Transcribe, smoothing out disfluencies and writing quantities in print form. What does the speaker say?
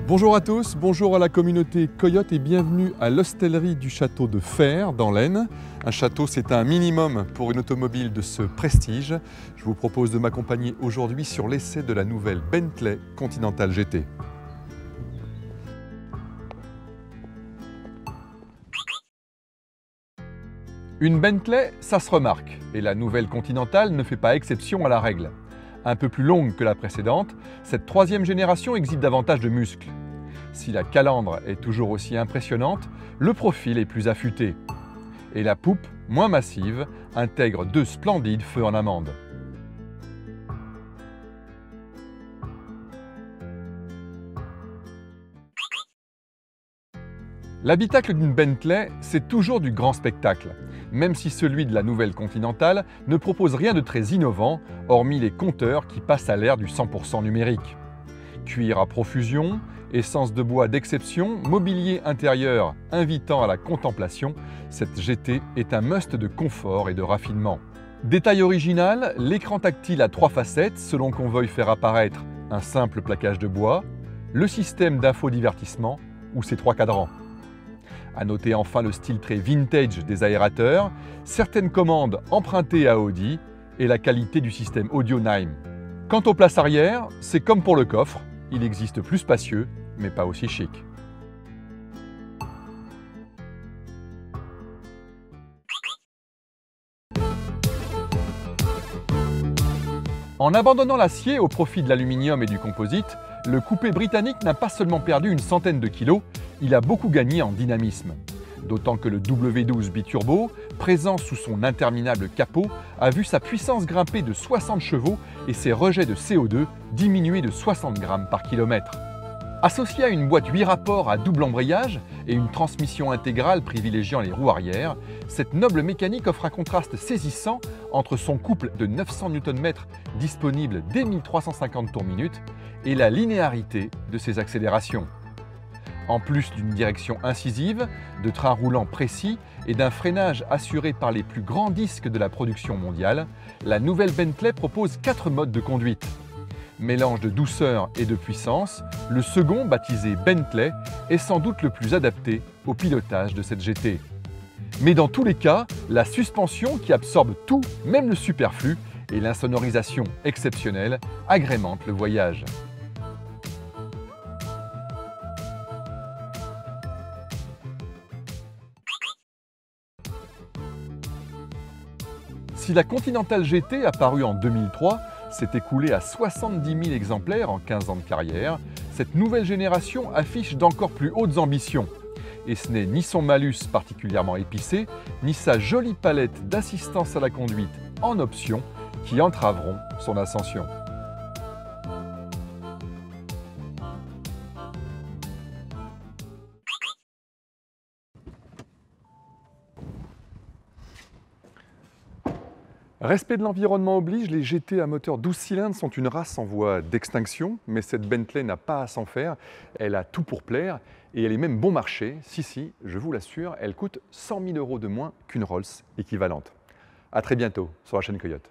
Bonjour à tous, bonjour à la communauté Coyote et bienvenue à l'hostellerie du château de Fères dans l'Aisne. Un château, c'est un minimum pour une automobile de ce prestige. Je vous propose de m'accompagner aujourd'hui sur l'essai de la nouvelle Bentley Continental GT. Une Bentley, ça se remarque, et la nouvelle Continental ne fait pas exception à la règle. Un peu plus longue que la précédente, cette troisième génération exhibe davantage de muscles. Si la calandre est toujours aussi impressionnante, le profil est plus affûté. Et la poupe, moins massive, intègre deux splendides feux en amande. L'habitacle d'une Bentley, c'est toujours du grand spectacle, même si celui de la nouvelle Continental ne propose rien de très innovant, hormis les compteurs qui passent à l'ère du 100% numérique. Cuir à profusion, essence de bois d'exception, mobilier intérieur invitant à la contemplation, cette GT est un must de confort et de raffinement. Détail original, l'écran tactile à 3 facettes selon qu'on veuille faire apparaître un simple plaquage de bois, le système d'infodivertissement ou ses 3 cadrans. À noter enfin le style très vintage des aérateurs, certaines commandes empruntées à Audi et la qualité du système audio Naim. Quant aux places arrière, c'est comme pour le coffre, il existe plus spacieux, mais pas aussi chic. En abandonnant l'acier au profit de l'aluminium et du composite, le coupé britannique n'a pas seulement perdu une centaine de kilos, il a beaucoup gagné en dynamisme. D'autant que le W12 biturbo, présent sous son interminable capot, a vu sa puissance grimper de 60 chevaux et ses rejets de CO2 diminuer de 60 grammes par kilomètre. Associé à une boîte 8 rapports à double embrayage et une transmission intégrale privilégiant les roues arrière, cette noble mécanique offre un contraste saisissant entre son couple de 900 Nm disponible dès 1350 tours minute et la linéarité de ses accélérations. En plus d'une direction incisive, de trains roulants précis et d'un freinage assuré par les plus grands disques de la production mondiale, la nouvelle Bentley propose 4 modes de conduite. Mélange de douceur et de puissance, le second, baptisé Bentley, est sans doute le plus adapté au pilotage de cette GT. Mais dans tous les cas, la suspension qui absorbe tout, même le superflu, et l'insonorisation exceptionnelle agrémentent le voyage. Si la Continental GT, apparue en 2003, s'est écoulée à 70 000 exemplaires en 15 ans de carrière, cette nouvelle génération affiche d'encore plus hautes ambitions. Et ce n'est ni son malus particulièrement épicé, ni sa jolie palette d'assistance à la conduite en option qui entraveront son ascension. Respect de l'environnement oblige, les GT à moteur 12 cylindres sont une race en voie d'extinction, mais cette Bentley n'a pas à s'en faire, elle a tout pour plaire et elle est même bon marché. Si, je vous l'assure, elle coûte 100 000 € de moins qu'une Rolls équivalente. A très bientôt sur la chaîne Coyote.